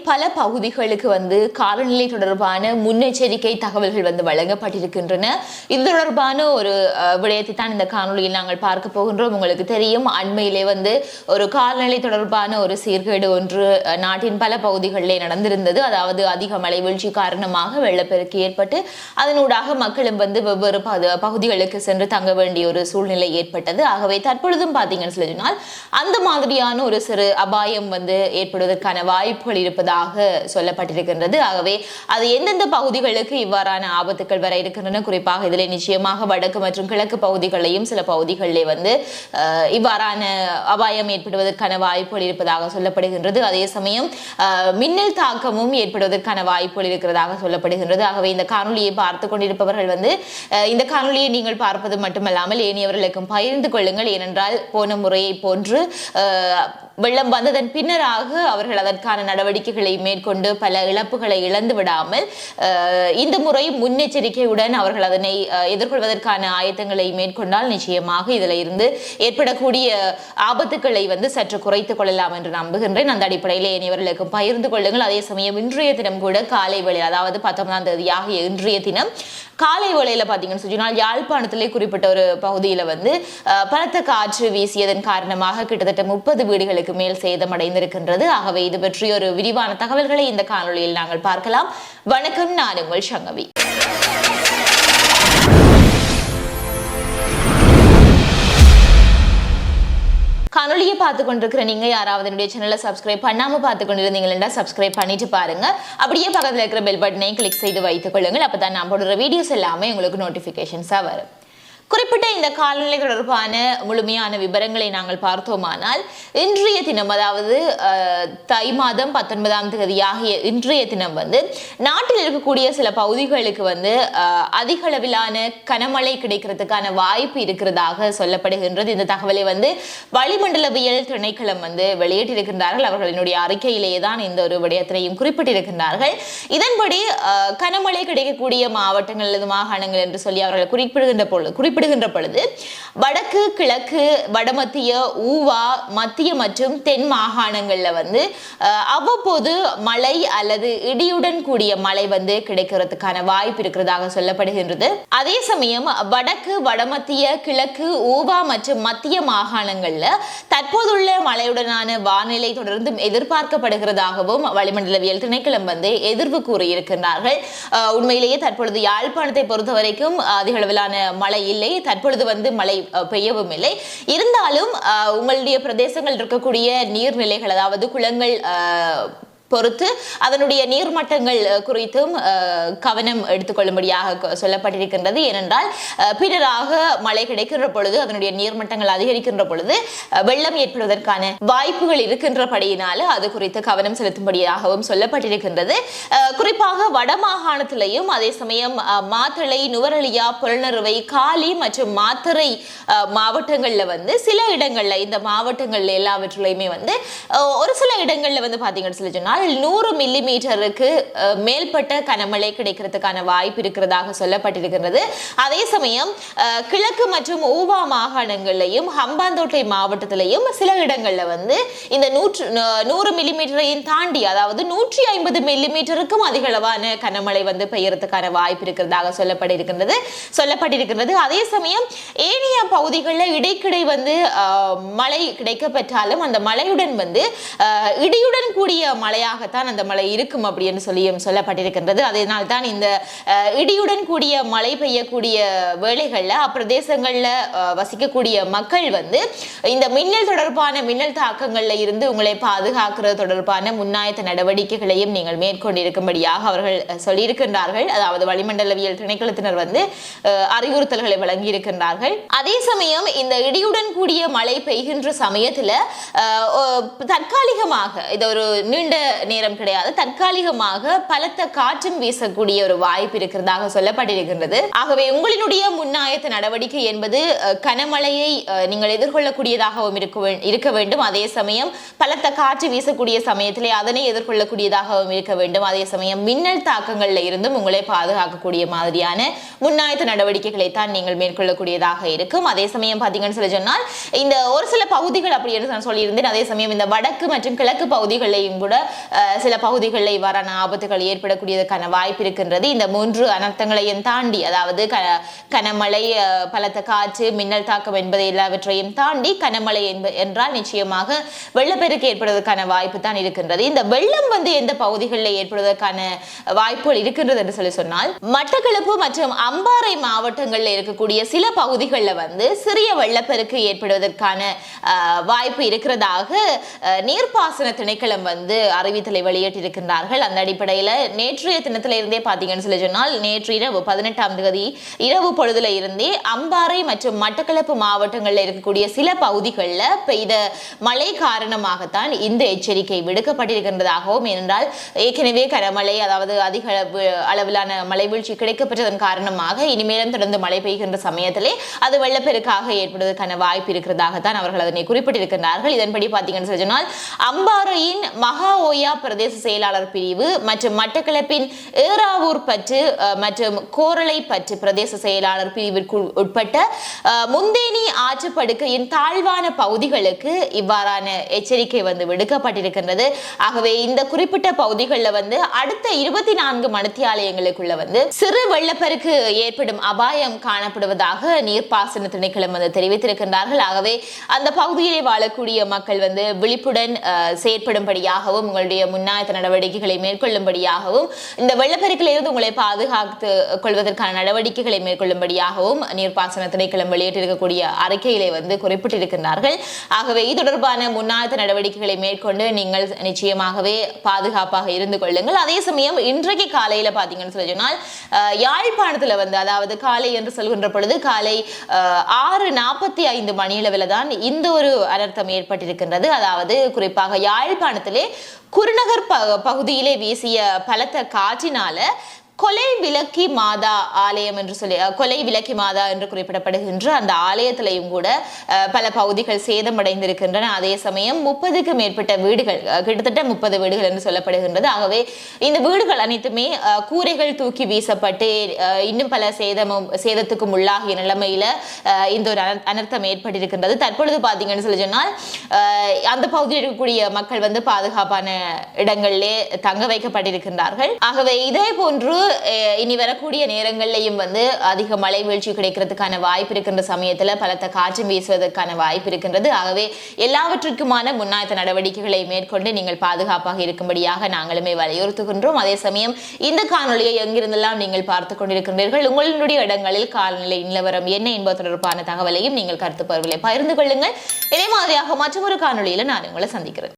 பல பகுதிகளுக்கு காலநிலை தொடர்பான முன்னெச்சரிக்கை தகவல்கள் வழங்கப்பட்டிருக்கின்றன. இது தொடர்பான ஒரு விடயத்தை தான் இந்த காணொலியில் நாங்கள் பார்க்க போகின்றோம். உங்களுக்கு தெரியும், அண்மையிலே ஒரு காலநிலை தொடர்பான ஒரு சீர்கேடு ஒன்று நாட்டின் பல பகுதிகளிலே நடந்திருந்தது. அதாவது அதிக மழை வீழ்ச்சி காரணமாக வெள்ளப்பெருக்கு ஏற்பட்டு அதனூடாக மக்களும் வெவ்வேறு பகுதிகளுக்கு சென்று தங்க வேண்டிய ஒரு சூழ்நிலை ஏற்பட்டது. ஆகவே தற்பொழுதும் பார்த்தீங்கன்னு சொன்னால் அந்த மாதிரியான ஒரு சிறு அபாயம் ஏற்படுவதற்கான வாய்ப்புகள் இருப்பதாக சொல்லப்பட்டிருக்கின்றது. ஆகவே அது எந்தெந்த பகுதிகளுக்கு இவ்வாறான ஆபத்துக்கள் வர இருக்கின்றன, குறிப்பாக இதில் நிச்சயமாக வடக்கு மற்றும் கிழக்கு பகுதிகளையும் சில பகுதிகளிலே இவ்வாறான அபாயம் ஏற்படுவதற்கான வாய்ப்புகள் இருப்பதாக சொல்லப்படுகின்றது. அதே சமயம் மின்னல் தாக்கமும் ஏற்படுவதற்கான வாய்ப்புகள் இருக்கிறதாக சொல்லப்படுகின்றது. ஆகவே இந்த காணொலியை பார்த்து கொண்டிருப்பவர்கள் இந்த காணொலியை நீங்கள் பார்ப்பது மட்டுமல்லாமல் ஏனையவர்களுக்கும் பகிர்ந்து கொள்ளுங்கள். ஏனென்றால் போன முறையை போன்று வெள்ளம் வந்ததன் பின்னராக அவர்கள் அதற்கான நடவடிக்கைகளை மேற்கொண்டு பல இழப்புகளை இழந்து விடாமல் இந்த முறை முன்னெச்சரிக்கையுடன் அவர்கள் அதனை எதிர்கொள்வதற்கான ஆயத்தங்களை மேற்கொண்டால் நிச்சயமாக இதில் இருந்து ஏற்படக்கூடிய ஆபத்துக்களை சற்று குறைத்துக் கொள்ளலாம் என்று நம்புகின்றேன். அந்த அடிப்படையில் இனியவர்களுக்கு பகிர்ந்து கொள்ளுங்கள். அதே சமயம் இன்றைய தினம் கூட காலை வேளை, அதாவது 19ஆம் தேதியாக இன்றைய தினம் காலை வேளையில பார்த்தீங்கன்னு சொன்னால் யாழ்ப்பாணத்திலே குறிப்பிட்ட ஒரு பகுதியில் பலத்த காற்று வீசியதன் காரணமாக கிட்டத்தட்ட 30 வீடுகளுக்கு மேல் சேதமடைந்திருக்கின்றது. ஆகவே இது பற்றி ஒரு விரிவான தகவல்களை இந்த காணொலியில் நாங்கள் பார்க்கலாம். வணக்கம், நான் உங்கள் சங்கவி. காணொலியை பார்த்து கொண்டிருக்கிற நீங்க யாராவது என்னுடைய சேனலை சப்ஸ்கிரைப் பண்ணாம பார்த்து கொண்டிருந்தீங்கன்னா சப்ஸ்கிரைப் பண்ணிட்டு பாருங்க. அப்படியே பக்கத்தில் இருக்கிற பெல் பட்டனை கிளிக் செய்து வைத்துக் கொள்ளுங்கள். அப்பதான் நான் போடுற வீடியோஸ் எல்லாமே உங்களுக்கு நோட்டிபிகேஷன்ஸா வரும். குறிப்பிட்ட இந்த காலநிலை தொடர்பான முழுமையான விவரங்களை நாங்கள் பார்த்தோமானால் இன்றைய தினம், அதாவது தை மாதம் 19ஆம் தேதியாகிய இன்றைய தினம் நாட்டில் இருக்கக்கூடிய சில பகுதிகளுக்கு அதிக அளவிலான கனமழை கிடைக்கிறதுக்கான வாய்ப்பு இருக்கிறதாக சொல்லப்படுகின்றது. இந்த தகவலை வளிமண்டலவியல் திணைக்களம் வெளியிட்டிருக்கின்றார்கள். அவர்களினுடைய அறிக்கையிலேயே தான் இந்த ஒரு விடயத்தினையும் குறிப்பிட்டிருக்கின்றார்கள். இதன்படி கனமழை கிடைக்கக்கூடிய மாவட்டங்கள் அல்லது மாகாணங்கள் என்று சொல்லி அவர்கள் குறிப்பிடுகின்ற பொழுது வடக்கு, கிழக்கு, வடமத்திய, ஊவா, மத்திய மற்றும் தென் மாகாணங்கள்ல அவ்வப்போது மழை அல்லது இடியுடன் கூடிய மழை கிடைக்கிறதுக்கான வாய்ப்பு இருக்கிறதாக சொல்லப்படுகின்றது. அதே சமயம் வடக்கு, வடமத்திய, கிழக்கு, ஊவா மற்றும் மத்திய மாகாணங்கள்ல தற்போதுள்ள மழையுடனான வானிலை தொடர்ந்தும் எதிர்பார்க்கப்படுகிறதாகவும் வளிமண்டலவியல் திணைக்களம் எதிர்வு கூறியிருக்கின்றார்கள். உண்மையிலேயே தற்பொழுது யாழ்ப்பாணத்தை பொறுத்த வரைக்கும் அதிக அளவிலான மழை இல்லை, தற்பொழுது மழை பெய்யவும் இல்லை. இருந்தாலும் உங்களுடைய பிரதேசங்கள் இருக்கக்கூடிய நீர்நிலைகள், அதாவது குளங்கள் பொறுத்து அதனுடைய நீர்மட்டங்கள் குறித்தும் கவனம் எடுத்துக்கொள்ளும்படியாக சொல்லப்பட்டிருக்கின்றது. ஏனென்றால் பின்னராக மழை கிடைக்கின்ற பொழுது அதனுடைய நீர்மட்டங்கள் அதிகரிக்கின்ற பொழுது வெள்ளம் ஏற்படுவதற்கான வாய்ப்புகள் இருக்கின்றபடியினால அது குறித்து கவனம் செலுத்தும்படியாகவும் சொல்லப்பட்டிருக்கின்றது. குறிப்பாக வடமாகாணத்திலையும் அதே சமயம் மாத்தளை, நுவரெலியா, புலனறுவை, காலி மற்றும் மாத்தறை மாவட்டங்கள்ல சில இடங்கள்ல, இந்த மாவட்டங்கள்ல எல்லாவற்றிலையுமே ஒரு சில இடங்கள்ல பாத்தீங்கன்னு சொல்லி சொன்னால் 100 மில்லிமீட்டருக்கு மேல்பட்ட கனமழை கிடைக்கிறதுக்கான வாய்ப்பு இருக்கிறதாக சொல்லப்பட்டிருக்கிறது. அதே சமயம் கிழக்கு மற்றும் ஊவா மாகாணங்களையும் ஹம்பாந்தோட்டை மாவட்டத்திலையும் சில இடங்கள்ல இந்த 100 மில்லிமீட்டரையும் தாண்டி, அதாவது 150 மில்லிமீட்டருக்கும் அதிக அளவான கனமழை பெய்யறதுக்கான வாய்ப்பு இருக்கிறதாக சொல்லப்பட்டிருக்கிறது. அதே சமயம் ஏனைய பகுதிகளில் இடைக்கிடை மழை கிடைக்க பெற்றாலும் அந்த மழையுடன் இடியுடன் கூடிய மழையாகத்தான் அந்த மழை இருக்கும் அப்படின்னு சொல்லப்பட்டிருக்கின்றது. அதனால் தான் இந்த இடியுடன் கூடிய மழை பெய்யக்கூடிய வேளைகள்ல அப்பிரதேசங்கள்ல வசிக்கக்கூடிய மக்கள் இந்த மின்னல் தொடர்பான மின்னல் தாக்கங்கள்ல இருந்து உங்களை பாதுகாக்கிறது தொடர்பான முன்னாயத்த நடவடிக்கைகளையும் நீங்கள் மேற்கொண்டிருக்கும்படியாக அவர்கள் சொல்லியிருக்கின்றார்கள். அதாவது வளிமண்டலவியல் திணைக்களத்தினர் அறிவுறுத்தல்களை வழங்கி இருக்கின்றார்கள். அதே சமயம் இந்த இடியுடன் கூடிய மழை பெய்கின்ற சமயத்துல தற்காலிகமாக, இது ஒரு நீண்ட நேரம் கிடையாது, தற்காலிகமாக பலத்த காற்றும் வீசக்கூடிய ஒரு வாய்ப்பு இருக்கிறதாக சொல்லப்பட்டிருக்கின்றது. ஆகவே உங்களினுடைய முன்னாயத்த நடவடிக்கை என்பது கனமழையை நீங்கள் எதிர்கொள்ளக்கூடியதாகவும் இருக்க வேண்டும். அதே சமயம் பலத்த காற்று வீசக்கூடிய சமயத்திலே அதனை எதிர்கொள்ளக்கூடியதாகவும் இருக்க வேண்டும். அதே சமயம் மின்னல் தாக்கங்கள்ல இருந்தும் உங்களை பாதுகாக்கக்கூடிய மாதிரியான முன்னாயத்த நடவடிக்கைகளை தான் நீங்கள் மேற்கொள்ளக்கூடியதாக இருக்கும். அதே சமயம் பார்த்தீங்கன்னு சொல்லி சொன்னால் இந்த ஒரு சில பகுதிகள் அப்படி என்று நான் சொல்லியிருந்தேன். அதே சமயம் இந்த வடக்கு மற்றும் கிழக்கு பகுதிகளையும் கூட சில பகுதிகளில் இவ்வாறான ஆபத்துகள் ஏற்படக்கூடியதற்கான வாய்ப்பு இருக்கின்றது. இந்த 3 அனர்த்தங்களையும் தாண்டி, அதாவது கனமழை, பலத்த காற்று, மின்னல் தாக்கம் என்பதை எல்லாவற்றையும் தாண்டி கனமழை என்றால் நிச்சயமாக வெள்ளப்பெருக்கு ஏற்படுவதற்கான வாய்ப்பு தான் இருக்கின்றது. இந்த வெள்ளம் எந்த பகுதிகளில் ஏற்படுவதற்கான வாய்ப்புகள் இருக்கின்றது என்று சொன்னால், மட்டக்களப்பு மற்றும் அம்பாறை மாவட்டங்களில் இருக்கக்கூடிய சில பகுதிகளில் சிறிய வெள்ளப்பெருக்கு ஏற்படுவதற்கான வாய்ப்பு இருக்கிறதாக நீர்ப்பாசன திணைக்களம் அறிவித்தலை வெளியிட்டிருக்கின்றார்கள். அந்த அடிப்படையில் நேற்றைய தினத்திலிருந்தே பார்த்தீங்கன்னு சொன்னால், நேற்று இரவு 18ஆம் தேதி இரவு பொழுதுல இருந்தே அம்பாறை மற்றும் மட்டக்களப்பு மாவட்டங்களில் இருக்கக்கூடிய சில பகுதிகளில் பெய்த மழை காரணமாகத்தான் இந்த எச்சரிக்கை விடுக்கப்பட்டிருக்கின்றதாகவும், ஏனென்றால் ஏற்கனவே கனமழை, அதாவது அதிக அளவிலான மழை வீழ்ச்சி கிடைக்கப்பட்டதன் காரணமாக இனிமேலும் தொடர்ந்து மழை பெய்கின்ற சமயத்திலே அது வெள்ளப்பெருக்காக ஏற்படுவதற்கான வாய்ப்பு இருக்கிறதாகத்தான் அவர்கள் அதனை குறிப்பிட்டிருக்கிறார்கள். இதன்படி பார்த்தீங்கன்னு சொன்னால், அம்பாறையின் மகா ஓயா பிரதேச செயலாளர் பிரிவு மற்றும் மட்டக்களப்பின் ஏறாவூர் பற்று மற்றும் கோரளை பற்று பிரதேச செயலாளர் பிரிவிற்கு உட்பட்ட முந்தேனி ஆற்றுப்படுக்கையின் தாழ்வான பகுதிகளுக்கு இவ்வாறான எச்சரிக்கை விடுக்கப்பட்டிருக்கின்றது. ஆகவே இந்த குறிப்பிட்ட பகுதிகளில் அடுத்த 24 மணித்தியாலயங்களுக்குள்ள சிறு வெள்ளப்பெருக்கு ஏற்படும் அபாயம் காணப்படுவதாக நீர்ப்பாசன திணைக்களம் தெரிவித்திருக்கின்றார்கள். ஆகவே அந்த பகுதியிலே வாழக்கூடிய மக்கள் விழிப்புடன் செயற்படும்படியாகவும், உங்களுடைய முன்னாயத்த நடவடிக்கைகளை மேற்கொள்ளும்படியாகவும், இந்த வெள்ளப்பெருக்கிலிருந்து உங்களை பாதுகாத்து கொள்வதற்கான நடவடிக்கைகளை மேற்கொள்ளும்படியாகவும் நீர்ப்பாசன திணைக்களம் வெளியிட்டிருக்கக்கூடிய அறிக்கையிலே குறிப்பிட்டிருக்கின்றார்கள். ஆகவே இது தொடர்பான முன்னாயத்த நடவடிக்கைகளை மேற்கொண்டு நீங்கள் நிச்சயமாகவே பாதுகாப்பாக இருந்து கொள்ளுங்கள். அதே சமயம் இன்றைக்கு காலையில பாத்தீங்கன்னு சொன்னால், யாழ்ப்பாணத்துல அதாவது காலை என்று சொல்கின்ற பொழுது காலை 6:45 மணியளவில் தான் இந்த ஒரு அனர்த்தம் ஏற்பட்டிருக்கின்றது. அதாவது குறிப்பாக யாழ்ப்பாணத்திலே குருநகர் பகுதியிலே வீசிய பலத்த காற்றினால கொலை விலக்கி மாதா ஆலயம் என்று சொல்லி, கொலை விலக்கி மாதா என்று குறிப்பிடப்படுகின்ற அந்த ஆலயத்திலையும் கூட பல பகுதிகள் சேதமடைந்திருக்கின்றன. அதே சமயம் 30க்கும் மேற்பட்ட வீடுகள், கிட்டத்தட்ட 30 வீடுகள் என்று சொல்லப்படுகின்றது. ஆகவே இந்த வீடுகள் அனைத்துமே கூரைகள் தூக்கி வீசப்பட்டு இன்னும் பல சேதத்துக்கும் உள்ளாகிய நிலைமையில இந்த ஒரு அனர்த்தம் ஏற்பட்டிருக்கின்றது. தற்பொழுது பார்த்தீங்கன்னு சொல்லி சொன்னால், அந்த பகுதியில் இருக்கக்கூடிய மக்கள் பாதுகாப்பான இடங்களிலே தங்க வைக்கப்பட்டிருக்கின்றார்கள். ஆகவே இதே போன்று இனி வரக்கூடிய நேரங்களிலையும் அதிக மழை வீழ்ச்சி கிடைக்கிறதுக்கான வாய்ப்பு இருக்கின்ற சமயத்துல பலத்த காற்று வீசுவதற்கான வாய்ப்பு இருக்கின்றது. ஆகவே எல்லாவற்றுக்குமான முன்னாயத்த நடவடிக்கைகளை மேற்கொண்டு நீங்கள் பாதுகாப்பாக இருக்கும்படியாக நாங்களுமே வலியுறுத்துகின்றோம். அதே சமயம் இந்த காணொலியை எங்கிருந்தெல்லாம் நீங்கள் பார்த்துக் கொண்டிருக்கின்றீர்கள், உங்களுடைய இடங்களில் காலநிலை நிலவரம் என்ன என்பது தொடர்பான தகவலையும் நீங்கள் கருத்து பகிர்வுகளை பகிர்ந்து கொள்ளுங்கள். இதே மாதிரியாக மற்றொரு காணொலியில நான் உங்களை சந்திக்கிறேன்.